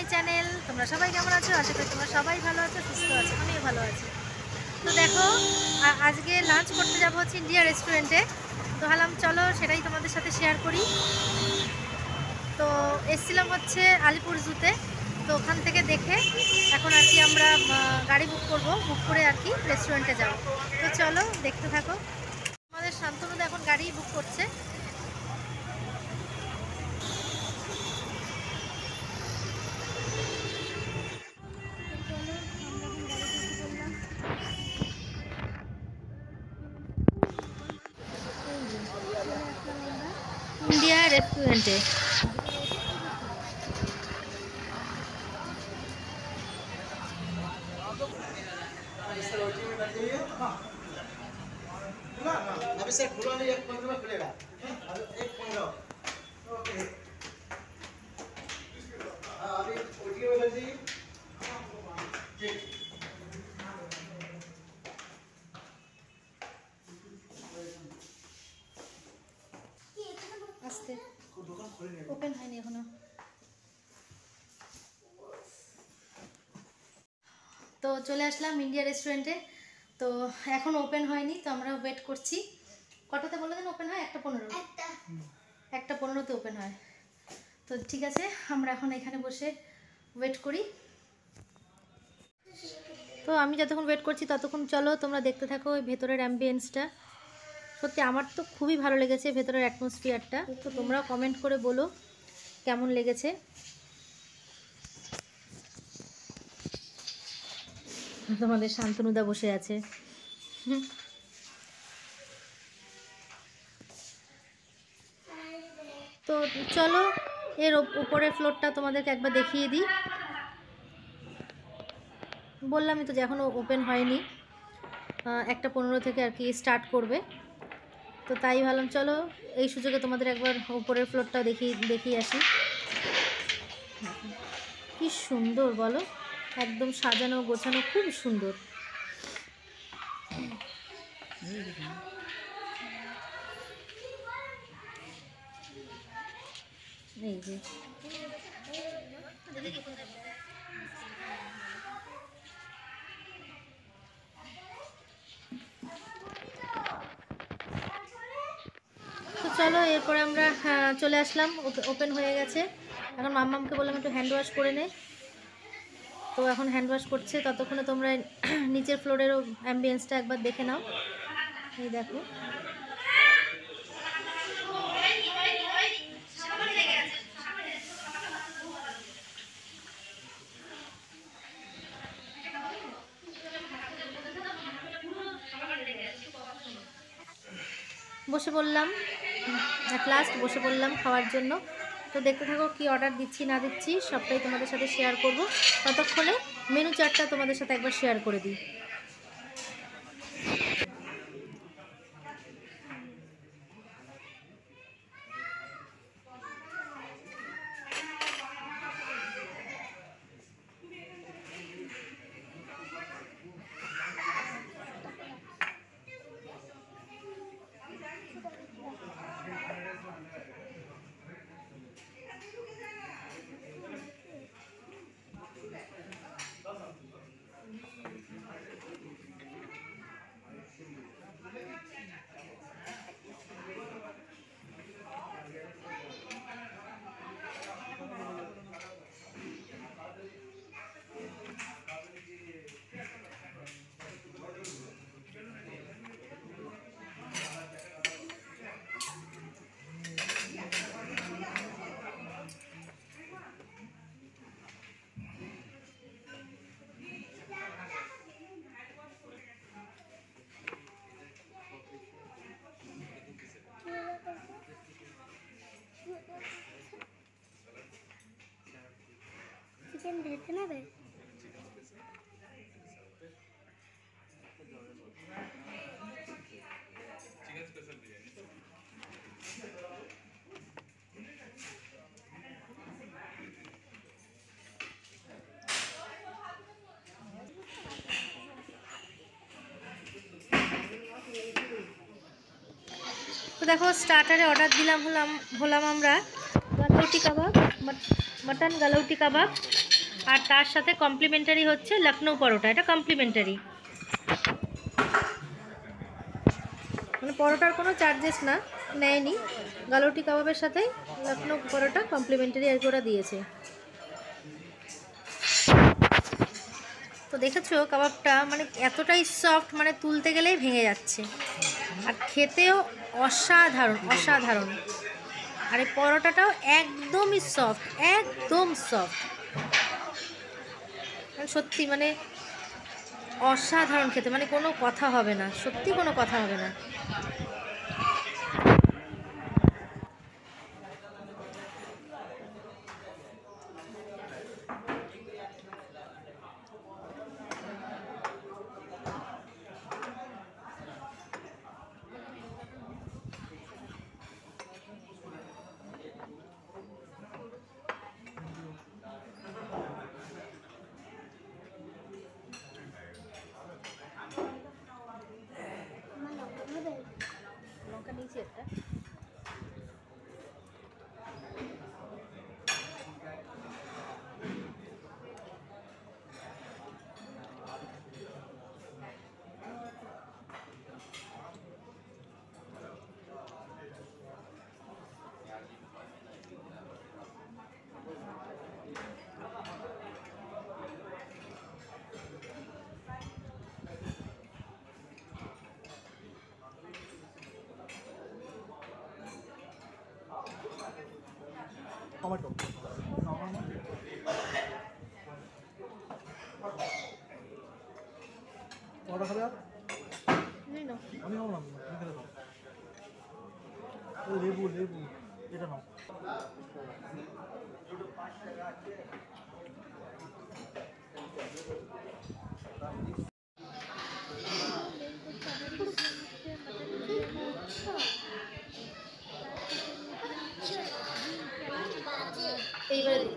My channel. তোমরা সবাই কেমন আছো? আশা করি তোমরা সবাই ভালো আছো, সুস্থ আছো, আমিও ভালো আছি। তো দেখো, আজকে লাঞ্চ করতে যাবো হচ্ছে ইন্ডিয়া রেস্টুরেন্টে। তো ভাবলাম চলো সেটাই তোমাদের সাথে শেয়ার করি। তো এসছিলাম হচ্ছে আলিপুর জুতে। তো ওখান থেকে দেখে এখন আর কি আমরা গাড়ি বুক করব, বুক করে আর কি রেস্টুরেন্টে যাব। তো চলো দেখতে থাকো। আমাদের শান্তনুদা এখন গাড়ি বুক করছে। ইন্ডিয়া রেস্টুরেন্টে अभी सर खुला नहीं, 1:15 में खुलेगा। 1:15 ओके। हाँ अभी ओटी में कर दीजिए। ठीक আসতে ওপেন হয়নি এখনো। তো চলে আসলাম ইন্ডিয়া রেস্টুরেন্টে। তো এখন ওপেন হয়নি, তো আমরা ওয়েট করছি। কটাতে বলে দেন ওপেন হয়? 1:15। 1:15তে ওপেন হয়। তো ঠিক আছে, আমরা এখন এখানে বসে ওয়েট করি। তো আমি যতক্ষণ ওয়েট করছি ততক্ষণ চলো তোমরা দেখতে থাকো ওই ভেতরের অ্যাম্বিয়েন্সটা। সত্যি আমার তো খুবই ভালো লেগেছে ভেতরের অ্যাটমসফিয়ারটা। তো তোমরাও কমেন্ট করে বলো কেমন লেগেছে। তোমাদের শান্তনুদা বসে আছে। তো চলো এর উপরের ফ্লোরটা তোমাদেরকে একবার দেখিয়ে দিই। বললামই তো যে এখনও ওপেন হয়নি, 1:15 থেকে আর কি স্টার্ট করবে। তো তাই ভাবলাম চলো এই সুযোগে তোমাদের একবার উপরের ফ্লোরটাও দেখিয়ে আসি। কি সুন্দর বলো, একদম সাজানো গোছানো, খুব সুন্দর। এই যে তো চলো এরপরে আমরা চলে আসলাম, ওপেন হয়ে গেছে। এখন মাম্মামকে বললাম একটু হ্যান্ড ওয়াশ করে নে। তো এখন হ্যান্ড ওয়াশ করছে, ততক্ষণে তোমরা নিচের ফ্লোরেরও অ্যাম্বিয়েন্সটা একবার দেখে নাও। এই দেখো, বসে পড়লাম, অ্যাট লাস্ট বসে পড়লাম খাওয়ার জন্য। তো দেখতে থাকো কি অর্ডার দিচ্ছি না দিচ্ছি সবটাই তোমাদের সাথে শেয়ার করব। ততক্ষণে মেনু চার্টটা তোমাদের সাথে একবার শেয়ার করে দিই। চিকেন ভেজে নেবে? তো দেখো স্টার্টারে অর্ডার হলাম আমরা গালাউটি কাবাব, মাটন গালাউটি কাবাব, আর তার সাথে কমপ্লিমেন্টারি হচ্ছে লখনৌ পরোটা, এটা কমপ্লিমেন্টারি, মানে পরোটার কোনো চার্জেস না নেয়নি, গালুটি কাবাবের সাথেই লখনৌ পরোটা কমপ্লিমেন্টারি আর ওরা দিয়েছে। তো দেখেছো কাবাবটা মানে এতটাই সফট, মানে তুলতে গেলেই ভেঙে যাচ্ছে, আর খেতেও অসাধারণ অসাধারণ। আর এই পরোটাটাও একদমই সফট, একদম সফট, সত্যি মানে অসাধারণ খেতে, মানে কোনো কথা হবে না, সত্যি কোনো কথা হবে না। লঙ্কা নিয়েছি একটা। টমেটো পরোটা খাবে আর আমি খাবো না, তুমি খেলে দাও। লেবু লেবু এটা নাও। এইবারে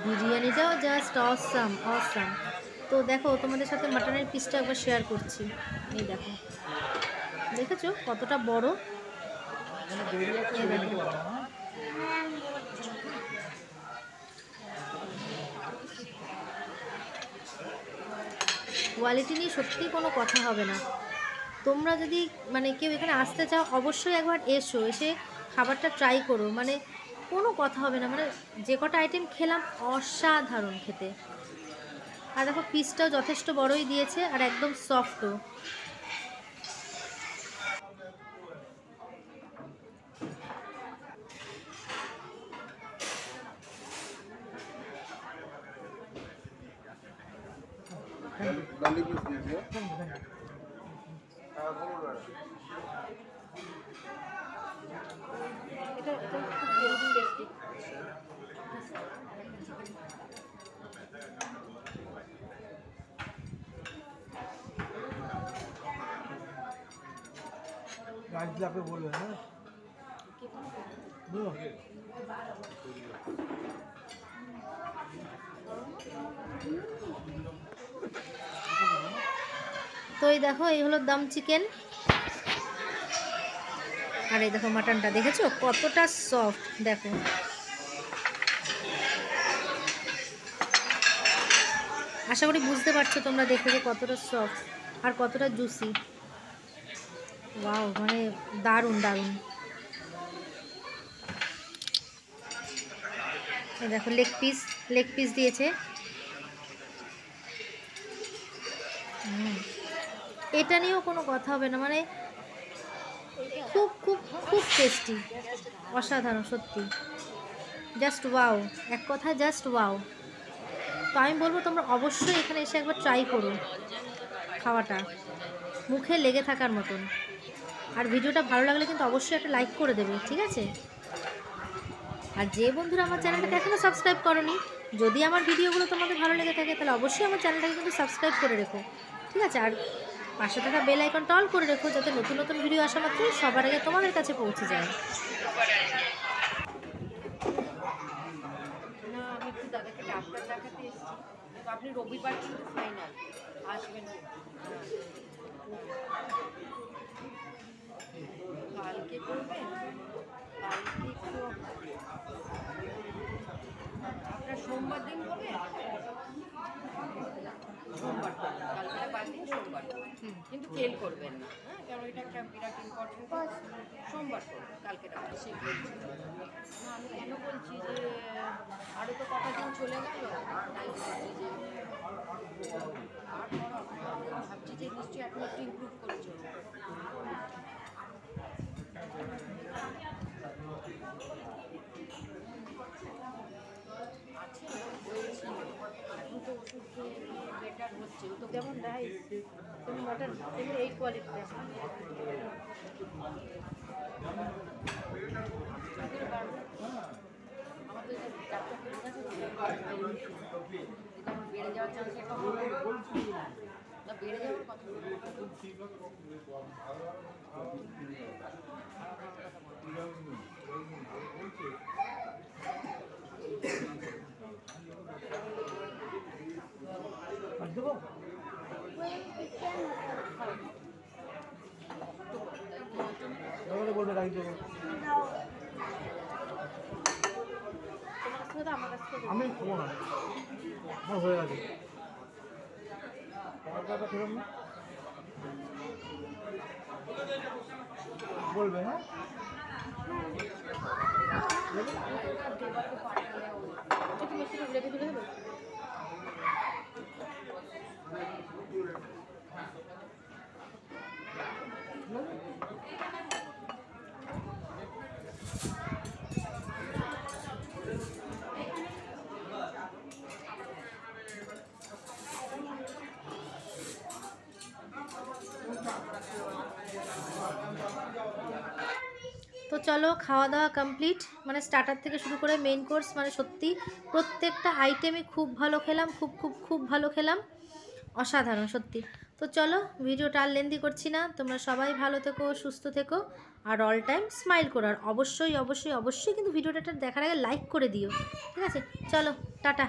বিরিয়ানিটাও জাস্ট অসাম অসাম। তো দেখো তোমাদের সাথে মাটনের পিসটা একবার শেয়ার করছি, এই দেখো, দেখেছো কতটা বড়, এই দেখো। কোয়ালিটি নিয়ে সত্যি কোনো কথা হবে না। তোমরা যদি মানে কেউ এখানে আসতে চাও অবশ্যই একবার এসো, এসে খাবারটা ট্রাই করো, মানে কোনো কথা হবে না, মানে যে কটা আইটেম খেলাম অসাধারণ খেতে। আর দেখো পিসটাও যথেষ্ট বড়ই দিয়েছে আর একদম সফটও। এটা খুব টেস্টি। গাছ দিয়ে আপনি বলবেন হ্যাঁ। তো এই দেখো এই হলো দম চিকেন, আর এই দেখো মাটনটা, দেখেছো কতটা সফট, দেখো আশা করি বুঝতে পারছো তোমরা দেখে যে কতটা সফট আর কতটা জুসি। ওয়াও, মানে দারুণ দারুণ। এই দেখো লেগ পিস দিয়েছে। এটা নিয়েও কোনো কথা হবে না, মানে খুব খুব খুব টেস্টি, অসাধারণ সত্যি, জাস্ট ওয়াও, এক কথা জাস্ট ওয়াও। তো আমি বলবো তোমরা অবশ্যই এখানে এসে একবার ট্রাই করো, খাওয়াটা মুখে লেগে থাকার মতন। আর ভিডিওটা ভালো লাগলে কিন্তু অবশ্যই একটা লাইক করে দেবে, ঠিক আছে? আর যে বন্ধুরা আমার চ্যানেলটাকে এখনও সাবস্ক্রাইব করোনি, যদি আমার ভিডিওগুলো তোমাদের ভালো লেগে থাকে তাহলে অবশ্যই আমার চ্যানেলটাকে কিন্তু সাবস্ক্রাইব করে রেখো, ঠিক আছে? আর পাশে থাকা বেল আইকনটা অল করে রেখো, যাতে নতুন নতুন ভিডিও আসা মাত্রই সবার আগে তোমাদের কাছে পৌঁছে যায়। না, আমি একটু দাদাকে ডাক্তার দেখাতে এসেছি, তো আপনি রবিবার কিন্তু ফাইনাল আসবেন। কিন্তু ফেল করবেন না, হ্যাঁ, কারণ এটা একটা বিরাট ইম্পর্টেন্ট। সোমবার করবেন, কালকে রাখবেন, সেই বলছি না। আমি কেন বলছি যে আরও তো কটা দিন চলে গেল, তাই বলছি যে আর ভাবছি যে নিশ্চয়ই এখন একটু ইমপ্রুভ করে চলবো। আছে হয়েছে, এখন তো ওষুধ খেয়ে বেটার হচ্ছে। ও তো যেমন রাইস তুমি মটন তুমি এই কোয়ালিটি দেখো। আমাদের ডাক্তারকে বলেছে এটা বেড়ে যাওয়ার চান্স একটা না, বেড়ে যাওয়ার কথা বলবে রাখি দেবো। তোমার কাছে তো আমার কাছে আমি খাবো না, আমার হয়ে গেছে। ফেরত না বলবে, হ্যাঁ তুমি একটু রেখে দিলে হবে। তো চলো খাওয়া দাওয়া কমপ্লিট, মানে স্টার্টার থেকে শুরু করে মেইন কোর্স, মানে সত্যি প্রত্যেকটা আইটেমই খুব ভালো খেলাম, খুব খুব খুব ভালো খেলাম, অসাধারণ সত্যি। তো চলো ভিডিওটা আর লেন্দি করছি না, তোমরা সবাই ভালো থেকো, সুস্থ থেকো, আর অল টাইম স্মাইল করো। আর অবশ্যই অবশ্যই অবশ্যই কিন্তু ভিডিওটা দেখার আগে লাইক করে দিও, ঠিক আছে? চলো টাটা।